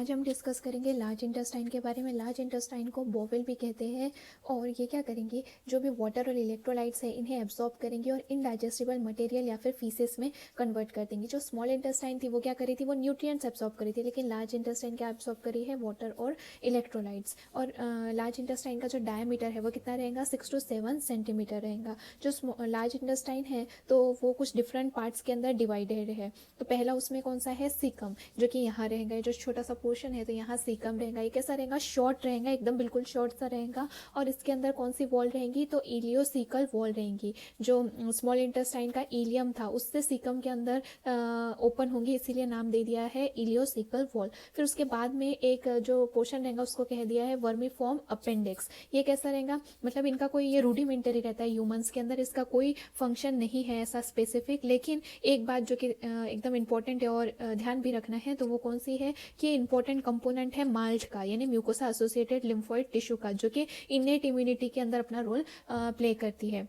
आज हम डिस्कस करेंगे लार्ज इंटेस्टाइन के बारे में। लार्ज इंटेस्टाइन को बोवेल भी कहते हैं और ये क्या करेंगे, जो भी वाटर और इलेक्ट्रोलाइट्स है इन्हें एब्जॉर्ब करेंगे और इनडाइजेस्टिबल मटेरियल या फिर फीसेस में कन्वर्ट कर देंगे। जो स्मॉल इंटेस्टाइन थी वो क्या करी थी, वो न्यूट्रिएंट्स एब्जॉर्ब करी थी, लेकिन लार्ज इंटेस्टाइन क्या एब्जॉर्ब करी है, वाटर और इलेक्ट्रोलाइट्स। और लार्ज इंटेस्टाइन का जो डायमीटर है वो कितना रहेगा, 6 to 7 सेंटीमीटर रहेगा। जो लार्ज इंटेस्टाइन है तो वो कुछ डिफरेंट पार्ट्स के अंदर डिवाइडेड है। तो पहला उसमें कौन सा है, सीकम, जो कि यहाँ रहेगा। ये जो छोटा सा पोर्शन है तो यहाँ सीकम रहेगा। ये कैसा रहेगा, शॉर्ट रहेगा, एकदम बिल्कुल शॉर्ट सा रहेगा। और इसके अंदर कौन सी वॉल रहेंगी, तो इलियोसिकल वॉल रहेंगी। जो स्मॉल इंटेस्टाइन का इलियम था उससे सीकम के अंदर ओपन होंगी, इसीलिए नाम दे दिया है इलियोसिकल वॉल। फिर उसके बाद में एक जो पोर्शन रहेगा उसको कह दिया है वर्मीफॉर्म अपेंडिक्स। ये कैसा रहेगा, मतलब इनका कोई ये रूडिमेंटरी रहता है ह्यूमंस के अंदर, इसका कोई फंक्शन नहीं है ऐसा स्पेसिफिक। लेकिन एक बात जो कि एकदम इंपॉर्टेंट है और ध्यान भी रखना है, तो वो कौन सी है कि इंपॉर्टेंट कंपोनेंट है माल्ट का, यानी म्यूकोसा एसोसिएटेड लिम्फोइड टिश्यू का, जो कि इनेट इम्यूनिटी के अंदर अपना रोल प्ले करती है।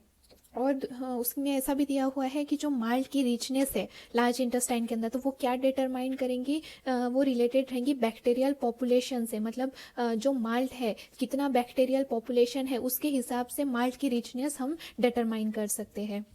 और उसमें ऐसा भी दिया हुआ है कि जो माल्ट की रिचनेस है लार्ज इंटेस्टाइन के अंदर, तो वो क्या डिटरमाइन करेंगी, वो रिलेटेड रहेंगी बैक्टीरियल पॉपुलेशन से। मतलब जो माल्ट है, कितना बैक्टीरियल पॉपुलेशन है, उसके हिसाब से माल्ट की रिचनेस हम डिटरमाइन कर सकते हैं।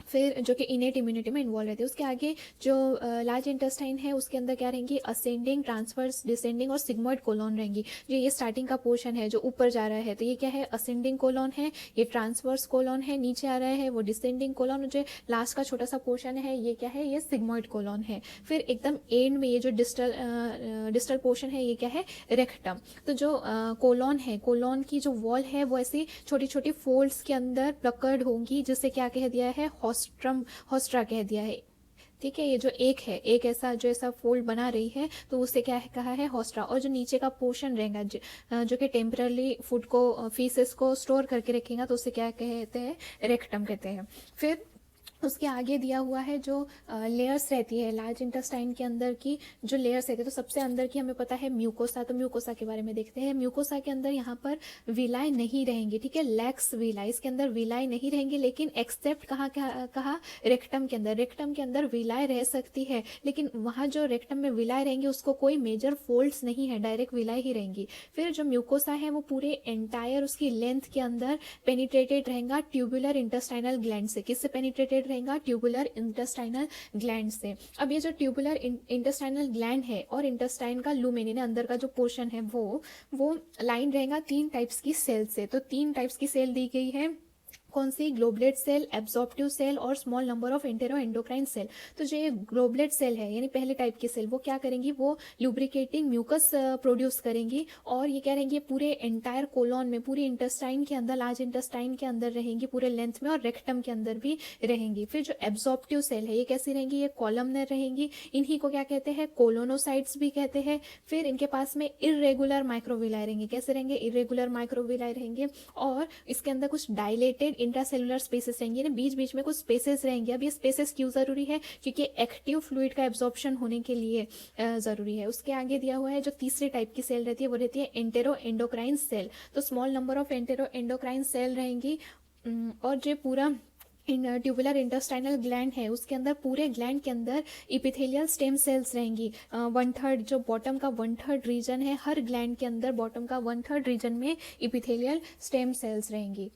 फिर जो कि इनेट इम्यूनिटी में इन्वॉल्व रहती है। उसके आगे जो लार्ज इंटेस्टाइन है उसके अंदर क्या रहेंगी, असेंडिंग, ट्रांसवर्स, डिसेंडिंग और सिग्मोइड कोलॉन रहेंगी। जो ये स्टार्टिंग का पोर्शन है जो ऊपर जा रहा है, तो ये क्या है, असेंडिंग कोलॉन है, ये ट्रांसवर्स कोलॉन है, नीचे आ रहा है वो डिसेंडिंग कोलॉन, जो लास्ट का छोटा सा पोर्शन है ये क्या है, ये सिग्मोइड कोलॉन है। फिर एकदम एंड में ये जो डिस्टल पोर्शन है ये क्या है, रेक्टम। तो जो कोलॉन है, कोलॉन की जो वॉल है वो ऐसी छोटी छोटी फोल्ड्स के अंदर प्लकर्ड होंगी, जिससे क्या कह दिया है, हॉस्ट्रम, हॉस्ट्रा कह दिया है। ठीक है, ये जो एक है, एक ऐसा जो ऐसा फोल्ड बना रही है तो उससे क्या है, कहा है हॉस्ट्रा। और जो नीचे का पोर्शन रहेगा जो कि टेम्परली फूड को, फीसेस को स्टोर करके रखेगा, तो उससे क्या कहते हैं, रेक्टम कहते हैं। फिर उसके आगे दिया हुआ है जो लेयर्स रहती है लार्ज इंटेस्टाइन के अंदर की, जो लेयर्स रहती है, तो सबसे अंदर की हमें पता है म्यूकोसा। तो म्यूकोसा के बारे में देखते हैं। म्यूकोसा के अंदर यहाँ पर विलाई नहीं रहेंगी, ठीक है, लैक्स विलाई, इसके अंदर विलाई नहीं रहेंगी, लेकिन एक्सेप्ट कहाँ कहा, रेक्टम के अंदर। रेक्टम के अंदर विलाई रह सकती है, लेकिन वहाँ जो रेक्टम में विलाई रहेंगी उसको कोई मेजर फोल्ड्स नहीं है, डायरेक्ट विलाई ही रहेंगी। फिर जो म्यूकोसा है वो पूरे एंटायर उसकी लेंथ के अंदर पेनिट्रेटेड रहेगा ट्यूबुलर इंटेस्टाइनल ग्लैंड से। किससे पेनिट्रेटेड रहेगा, ट्यूबुलर इंटेस्टाइनल ग्लैंड से। अब ये जो ट्यूबुलर इंटेस्टाइनल ग्लैंड है और इंटेस्टाइन का लुमेन यानी अंदर का जो पोर्शन है वो लाइन रहेगा 3 टाइप्स की सेल से। तो 3 टाइप्स की सेल दी गई है, कौन सी, ग्लोबलेट सेल, एब्जॉर्प्टिव सेल और small number of enteroendocrine cell. तो जो ये ग्लोबलेट सेल है यानी पहले टाइप की सेल, वो क्या करेंगी, वो लुब्रिकेटिंग म्यूकस प्रोड्यूस करेंगी और ये क्या रहेंगी, पूरे एंटायर कोलॉन में, पूरी इंटेस्टाइन के अंदर, लार्ज इंटेस्टाइन के अंदर रहेंगी, पूरे लेंथ में और रेक्टम के अंदर भी रहेंगी। फिर जो एब्जॉर्प्टिव सेल है ये कैसी रहेंगी, ये कॉलमनर रहेंगी, इन्हीं को क्या कहते हैं, कोलोनोसाइट्स भी कहते हैं। फिर इनके पास में इरेगुलर माइक्रोविलाई रहेंगे, कैसे रहेंगे, इरेगुलर माइक्रोविलाई रहेंगे। और इसके अंदर कुछ डायलेटेड इंट्रासेलुलर स्पेसेस रहेंगे ना, बीच बीच में कुछ स्पेसेस रहेंगे। अब ये स्पेसेस क्यों जरूरी है, क्योंकि एक्टिव फ्लूइड का एब्जॉर्प्शन होने के लिए जरूरी है। उसके आगे दिया हुआ है जो तीसरे टाइप की सेल रहती है वो रहती है एंटेरो एंडोक्राइन सेल। तो small number of enteroendocrine cell रहेंगी। और जो पूरा ट्यूबुलर इंटेस्टाइनल ग्लैंड है उसके अंदर, पूरे ग्लैंड के अंदर इपिथेलियल स्टेम सेल्स रहेंगी। 1/3 जो बॉटम का 1/3 रीजन है, हर ग्लैंड के अंदर बॉटम का 1/3 रीजन में इपिथेलियल स्टेम सेल्स रहेंगी।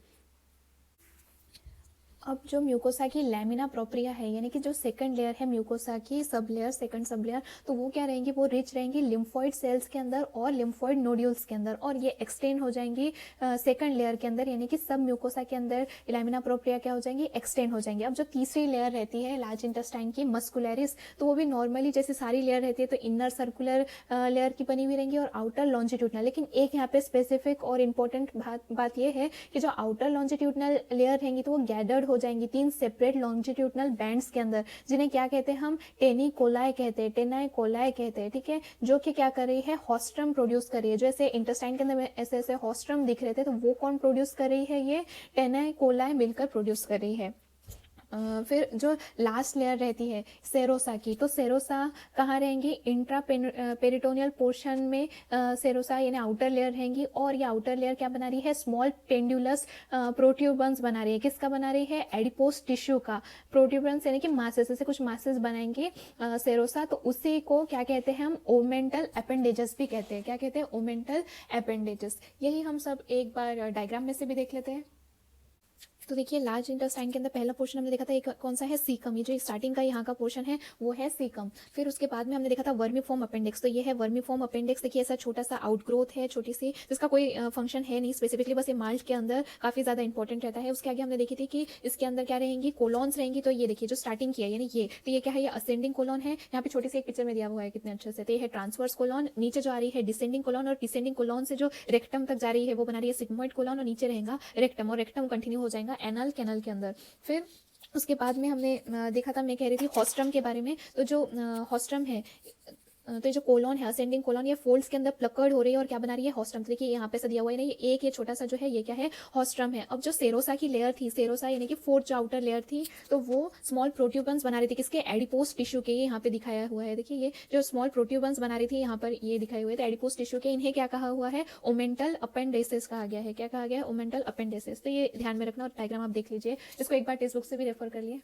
अब जो म्यूकोसा की लैमिना प्रोप्रिया है, यानी कि जो सेकंड लेयर है म्यूकोसा की, sub layer, second sub layer, तो वो क्या रहेंगी, वो रिच रहेंगी लिम्फोइड सेल्स के अंदर और लिम्फोइड नोड्यूल्स के अंदर, और ये एक्सटेंड हो जाएंगी सेकंड लेयर के अंदर, यानी कि सब म्यूकोसा के अंदर लैमिना प्रोप्रिया क्या हो जाएंगी, एक्सटेंड हो जाएंगी। अब जो तीसरी लेयर रहती है लार्ज इंटेस्टाइन की, मस्कुलरिस, तो वो भी नॉर्मली जैसे सारी लेयर रहती है, तो इनर सर्कुलर लेयर की बनी हुई रहेंगी और आउटर लॉन्जिट्यूडनल। लेकिन एक यहाँ पे स्पेसिफिक और इंपॉर्टेंट बात ये है कि जो आउटर लॉन्जिट्यूडनल लेयर रहेंगी तो वो गैदर्ड हो जाएंगी 3 सेपरेट लॉन्जिट्यूडनल बैंड्स के अंदर, जिन्हें क्या कहते हैं हम, टेनिकोलाई कहते हैं, टेनाइकोलाई कहते हैं, ठीक है, जो कि क्या कर रही है, हॉस्ट्रम प्रोड्यूस कर रही है। जो ऐसे इंटेस्टाइन के अंदर ऐसे ऐसे हॉस्ट्रम दिख रहे थे, तो वो कौन प्रोड्यूस कर रही है, ये टेनाइकोलाई मिलकर प्रोड्यूस कर रही है। फिर जो लास्ट लेयर रहती है सेरोसा की, तो सेरोसा कहाँ रहेंगी, इंट्रा पेरिटोनियल पोर्शन में सेरोसा यानी आउटर लेयर रहेंगी। और ये आउटर लेयर क्या बना रही है, स्मॉल पेंडुलस प्रोट्यूबंस बना रही है। किसका बना रही है, एडिपोस टिश्यू का। प्रोट्यूबंस यानी कि मासेस, ऐसे कुछ मासेस बनाएंगे सेरोसा, तो उसी को क्या कहते हैं हम, ओमेंटल अपेंडेजेस भी कहते हैं। क्या कहते हैं, ओमेंटल अपेंडेजेस। यही हम सब एक बार डायग्राम में से भी देख लेते हैं। तो देखिए लार्ज इंटेस्टाइन के अंदर पहला पोर्शन हमने देखा था, एक कौन सा है, सीकम। ये जो स्टार्टिंग का यहाँ का पोर्शन है वो है सीकम। फिर उसके बाद में हमने देखा था वर्मीफॉर्म अपेंडिक्स, तो ये है वर्मीफॉर्म अपेंडिक्स। देखिए ऐसा छोटा सा आउटग्रोथ है, छोटी सी, जिसका कोई फंक्शन है नहीं स्पेसिफिकली, बस ये माल्ट के अंदर काफी ज्यादा इंपॉर्टेंट रहता है। उसके आगे हमने देखी थी कि इसके अंदर क्या रहेंगी, कोलॉन्स रहेंगी। तो ये देखिए जो स्टार्टिंग की है यानी ये, तो ये क्या है, ये असेंडिंग कोलॉन है। यहाँ पे छोटी सी एक पिक्चर में दिया हुआ है कितने अच्छे से। तो ये है ट्रांसवर्स कोलॉन, नीचे जो आ रही है डिसेंडिंग कोलॉन, और डिसेंडिंग कोलॉन से जो रेक्टम तक जा रही है वो बना रही है सिग्मोइड कोलॉन, और नीचे रहेगा रेक्टम, और रेक्टम कंटिन्यू हो जाएगा एनल कैनल के अंदर। फिर उसके बाद में हमने देखा था, मैं कह रही थी हॉस्ट्रम के बारे में। तो जो हॉस्ट्रम है, तो ये जो कोलॉन है, असेंडिंग कोलॉन, ये फोल्ड्स के अंदर प्लकर्ड हो रही है और क्या बना रही है, हॉस्ट्रम। देखिए यहाँ पे से दिया हुआ है ना, ये एक, ये छोटा सा जो है ये क्या है, हॉस्ट्रम है। अब जो सेरोसा की लेयर थी, सेरोसा यानी कि फोर्थ जो आउटर लेयर थी, तो वो स्मॉल प्रोट्यूबंस बना रही थी। किसके, एडिपोस टिश्यू के। यहाँ पे दिखाया हुआ है, देखिए ये जो स्मॉल प्रोट्यूबंस बना रही थी यहाँ पर ये दिखाए हुए थे एडिपोस टिश्यू के। इन्हें क्या कहा हुआ है, ओमेंटल अपेंडेसिस कहा गया है। क्या कहा गया है, ओमेंटल अपेंडेसिस। तो ये ध्यान में रखना, और डायग्राम आप देख लीजिए, इसको एक बार टेक्स्ट बुक से भी रेफर कर लिए।